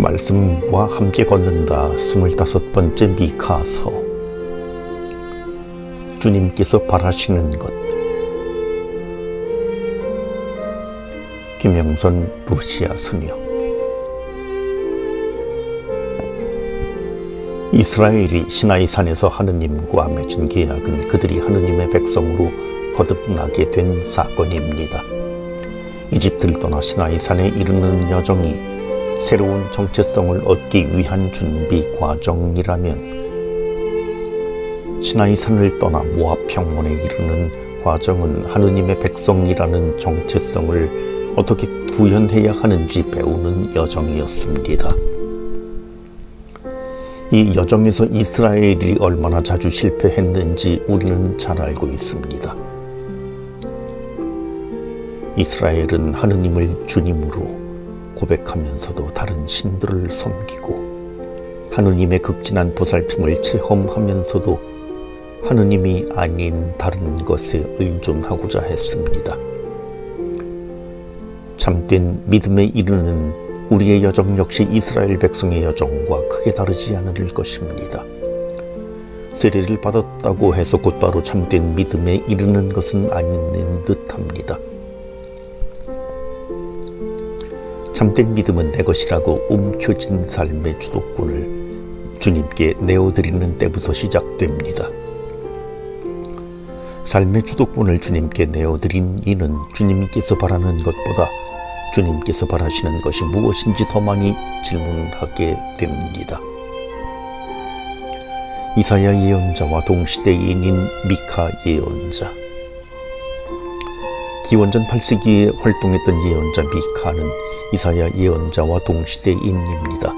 말씀과 함께 걷는다 25번째 미카서. 주님께서 바라시는 것. 김영선 루시아 스녀. 이스라엘이 시나이산에서 하느님과 맺은 계약은 그들이 하느님의 백성으로 거듭나게 된 사건입니다. 이집트를 떠나 시나이산에 이르는 여정이 새로운 정체성을 얻기 위한 준비 과정이라면, 시나이산을 떠나 모압 평원에 이르는 과정은 하느님의 백성이라는 정체성을 어떻게 구현해야 하는지 배우는 여정이었습니다. 이 여정에서 이스라엘이 얼마나 자주 실패했는지 우리는 잘 알고 있습니다. 이스라엘은 하느님을 주님으로 고백하면서도 다른 신들을 섬기고, 하느님의 극진한 보살핌을 체험하면서도 하느님이 아닌 다른 것에 의존하고자 했습니다. 참된 믿음에 이르는 우리의 여정 역시 이스라엘 백성의 여정과 크게 다르지 않을 것입니다. 세례를 받았다고 해서 곧바로 참된 믿음에 이르는 것은 아닌 듯합니다. 참된 믿음은 내 것이라고 움켜쥔 삶의 주도권을 주님께 내어드리는 때부터 시작됩니다. 삶의 주도권을 주님께 내어드린 이는 주님께서 바라는 것보다 주님께서 바라시는 것이 무엇인지 더 많이 질문하게 됩니다. 이사야 예언자와 동시대인인 미카 예언자. 기원전 8세기에 활동했던 예언자 미카는 이사야 예언자와 동시대인입니다.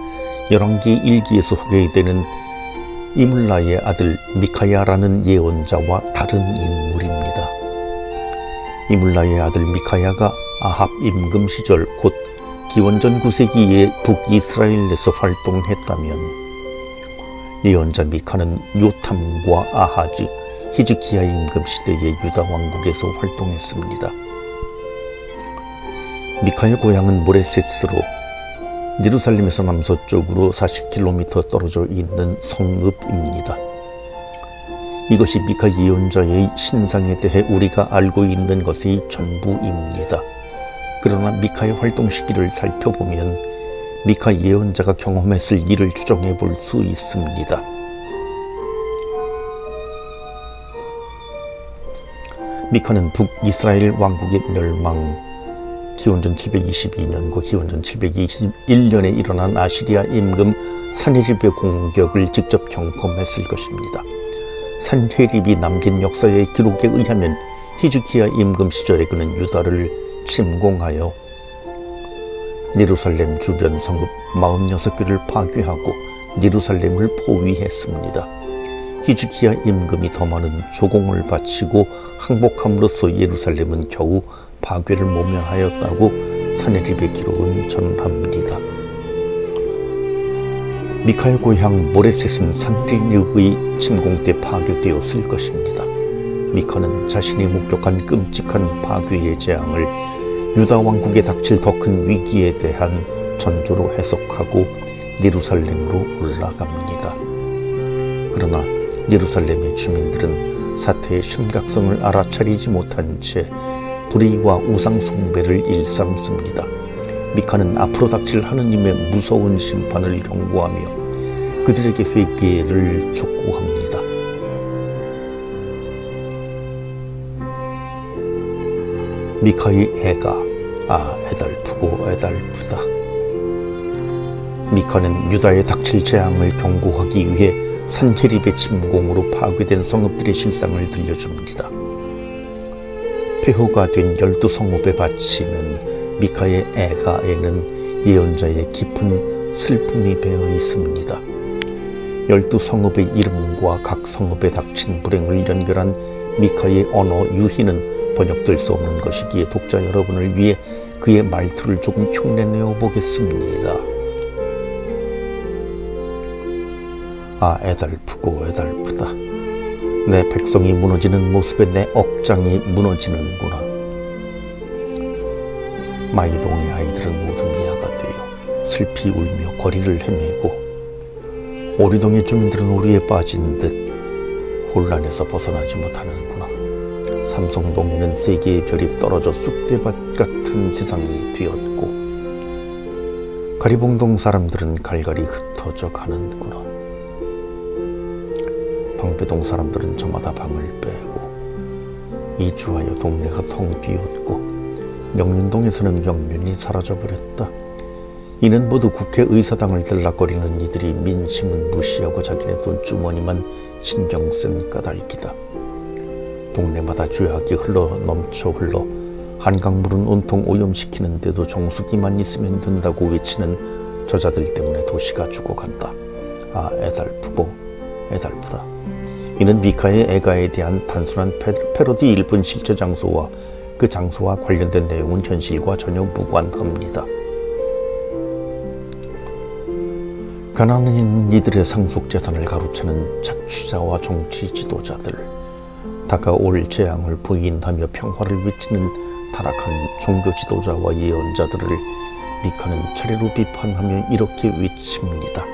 열왕기 1기에서 소개되는 이물라의 아들 미카야라는 예언자와 다른 인물입니다. 이물라의 아들 미카야가 아합 임금 시절 곧 기원전 9세기에 북이스라엘에서 활동했다면, 예언자 미카는 요탐과 아하즈, 히즈키야 임금 시대의 유다 왕국에서 활동했습니다. 미카의 고향은 모레셋으로 예루살렘에서 남서쪽으로 40km 떨어져 있는 성읍입니다. 이것이 미카 예언자의 신상에 대해 우리가 알고 있는 것의 전부입니다. 그러나 미카의 활동 시기를 살펴보면 미카 예언자가 경험했을 일을 추정해 볼 수 있습니다. 미카는 북이스라엘 왕국의 멸망, 기원전 722년과 기원전 721년에 일어난 아시리아 임금 산헤립의 공격을 직접 경험했을 것입니다. 산헤립이 남긴 역사의 기록에 의하면 히즈키야 임금 시절에 그는 유다를 침공하여 예루살렘 주변 성읍 46개를 파괴하고 예루살렘을 포위했습니다. 히즈키야 임금이 더 많은 조공을 바치고 항복함으로써 예루살렘은 겨우 파괴를 모면하였다고 산헤립의 기록은 전합니다. 미카의 고향 모레셋은 산헤립의 침공 때 파괴되었을 것입니다. 미카는 자신이 목격한 끔찍한 파괴의 재앙을 유다 왕국에 닥칠 더 큰 위기에 대한 전조로 해석하고 예루살렘으로 올라갑니다. 그러나 예루살렘의 주민들은 사태의 심각성을 알아차리지 못한 채 불의와 우상 숭배를 일삼습니다. 미카는 앞으로 닥칠 하느님의 무서운 심판을 경고하며 그들에게 회개를 촉구합니다. 미카의 애가 애달프고 애달프다. 미카는 유다에 닥칠 재앙을 경고하기 위해 산헤립의 침공으로 파괴된 성읍들의 실상을 들려줍니다. 폐허가 된 12성읍에 바치는 미카의 애가에는 예언자의 깊은 슬픔이 배어 있습니다. 12성읍의 이름과 각 성읍에 닥친 불행을 연결한 미카의 언어 유희는 번역될 수 없는 것이기에 독자 여러분을 위해 그의 말투를 조금 흉내내어 보겠습니다. 애달프고 애달프다. 내 백성이 무너지는 모습에 내 억장이 무너지는구나. 마이동의 아이들은 모두 미아가 되어 슬피 울며 거리를 헤매고 오리동의 주민들은 오류에 빠진 듯 혼란에서 벗어나지 못하는구나. 삼성동에는 세 개의 별이 떨어져 쑥대밭 같은 세상이 되었고 가리봉동 사람들은 갈갈이 흩어져 가는구나. 방배동 사람들은 저마다 방을 빼고 이주하여 동네가 텅 비었고 명륜동에서는 명륜이 사라져버렸다. 이는 모두 국회의사당을 들락거리는 이들이 민심은 무시하고 자기네 돈 주머니만 신경 쓴 까닭이다. 동네마다 죄악이 넘쳐 한강물은 온통 오염시키는데도 정수기만 있으면 된다고 외치는 저자들 때문에 도시가 죽어간다. 아, 애달프고 애달프다. 이는 미카의 애가에 대한 단순한 패러디일 뿐 실제 장소와 그 장소와 관련된 내용은 현실과 전혀 무관합니다. 가난한 이들의 상속재산을 가로채는 착취자와 정치 지도자들, 다가올 재앙을 부인하며 평화를 외치는 타락한 종교 지도자와 예언자들을 미카는 차례로 비판하며 이렇게 외칩니다.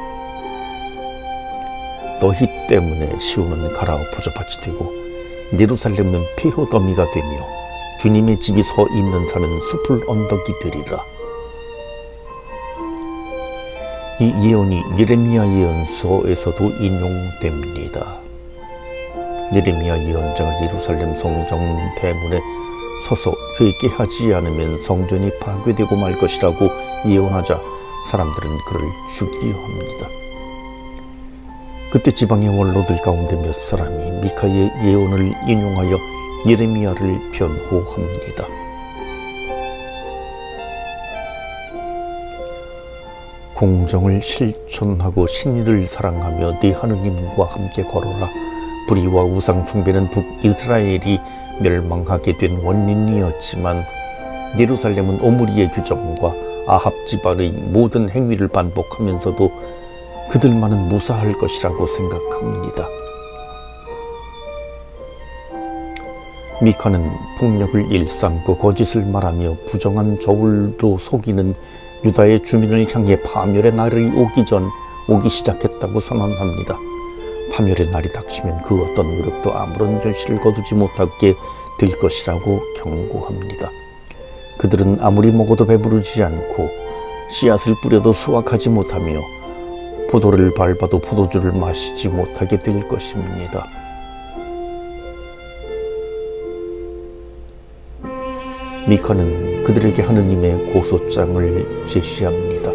너희 때문에 시온은 갈아엎어져 밭이 되고 예루살렘은 폐허 더미가 되며 주님의 집이 서 있는 산은 숲을 언덕이 되리라. 이 예언이 예레미야 예언서에서도 인용됩니다. 예레미야 예언자가 예루살렘 성정 대문에 서서 회개하지 않으면 성전이 파괴되고 말 것이라고 예언하자 사람들은 그를 죽이려 합니다. 그때 지방의 원로들 가운데 몇 사람이 미카의 예언을 인용하여 예레미야를 변호합니다. 공정을 실천하고 신의를 사랑하며 네 하느님과 함께 걸어라. 불의와 우상 숭배는 북이스라엘이 멸망하게 된 원인이었지만 예루살렘은 오므리의 규정과 아합 집안의 모든 행위를 반복하면서도 그들만은 무사할 것이라고 생각합니다. 미카는 폭력을 일삼고 거짓을 말하며 부정한 저울도 속이는 유다의 주민을 향해 파멸의 날이 오기 시작했다고 선언합니다. 파멸의 날이 닥치면 그 어떤 노력도 아무런 결실을 거두지 못하게 될 것이라고 경고합니다. 그들은 아무리 먹어도 배부르지 않고 씨앗을 뿌려도 수확하지 못하며 포도를 밟아도 포도주를 마시지 못하게 될 것입니다. 미카는 그들에게 하느님의 고소장을 제시합니다.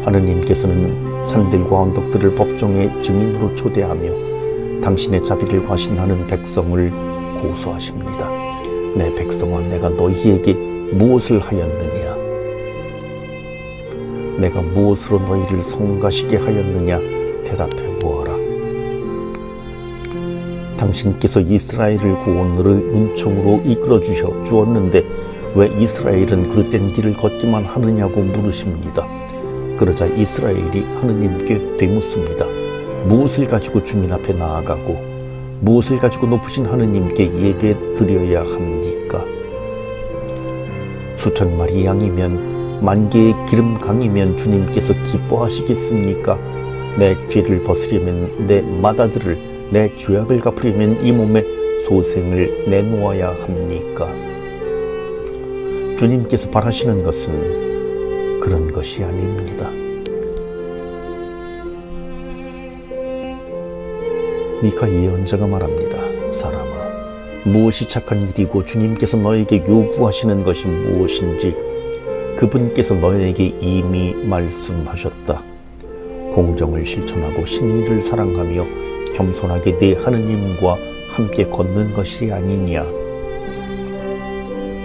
하느님께서는 산들과 언덕들을 법정의 증인으로 초대하며 당신의 자비를 과신하는 백성을 고소하십니다. 내 백성아, 내가 너희에게 무엇을 하였느냐? 내가 무엇으로 너희를 성가시게 하였느냐? 대답해 보아라. 당신께서 이스라엘을 구원으로 은총으로 이끌어 주었는데 왜 이스라엘은 그릇된 길을 걷기만 하느냐고 물으십니다. 그러자 이스라엘이 하느님께 되묻습니다. 무엇을 가지고 주민 앞에 나아가고 무엇을 가지고 높으신 하느님께 예배 드려야 합니까? 수천 마리 양이면 만 개의 기름강이면 주님께서 기뻐하시겠습니까? 내 죄를 벗으려면 내 맏아들을, 내 죄악을 갚으려면 이 몸에 소생을 내놓아야 합니까? 주님께서 바라시는 것은 그런 것이 아닙니다. 미카 예언자가 말합니다. 사람아, 무엇이 착한 일이고 주님께서 너에게 요구하시는 것이 무엇인지 그분께서 너에게 이미 말씀하셨다. 공정을 실천하고 신의를 사랑하며 겸손하게 내 하느님과 함께 걷는 것이 아니냐.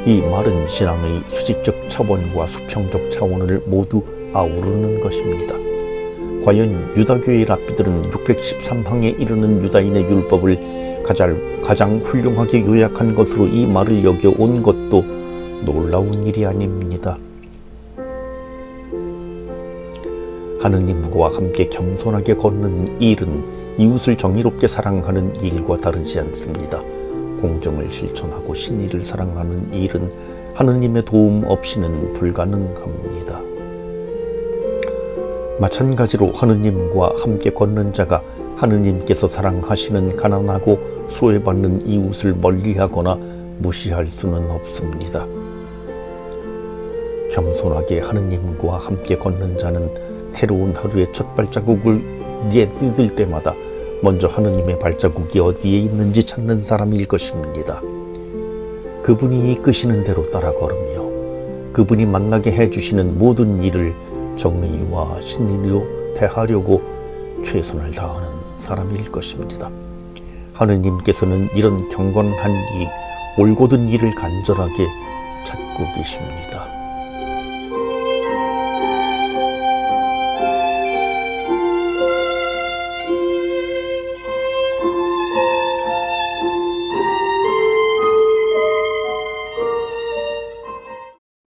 이 말은 신앙의 수직적 차원과 수평적 차원을 모두 아우르는 것입니다. 과연 유다교의 랍비들은 613항에 이르는 유다인의 율법을 가장 훌륭하게 요약한 것으로 이 말을 여겨온 것도 놀라운 일이 아닙니다. 하느님과 함께 겸손하게 걷는 일은 이웃을 정의롭게 사랑하는 일과 다르지 않습니다. 공정을 실천하고 신의를 사랑하는 일은 하느님의 도움 없이는 불가능합니다. 마찬가지로 하느님과 함께 걷는 자가 하느님께서 사랑하시는 가난하고 소외받는 이웃을 멀리하거나 무시할 수는 없습니다. 겸손하게 하느님과 함께 걷는 자는 새로운 하루의 첫 발자국을 내디딜 때마다 먼저 하느님의 발자국이 어디에 있는지 찾는 사람일 것입니다. 그분이 이끄시는 대로 따라 걸으며 그분이 만나게 해주시는 모든 일을 정의와 신의로 대하려고 최선을 다하는 사람일 것입니다. 하느님께서는 이런 경건한 일, 올곧은 일을 간절하게 찾고 계십니다.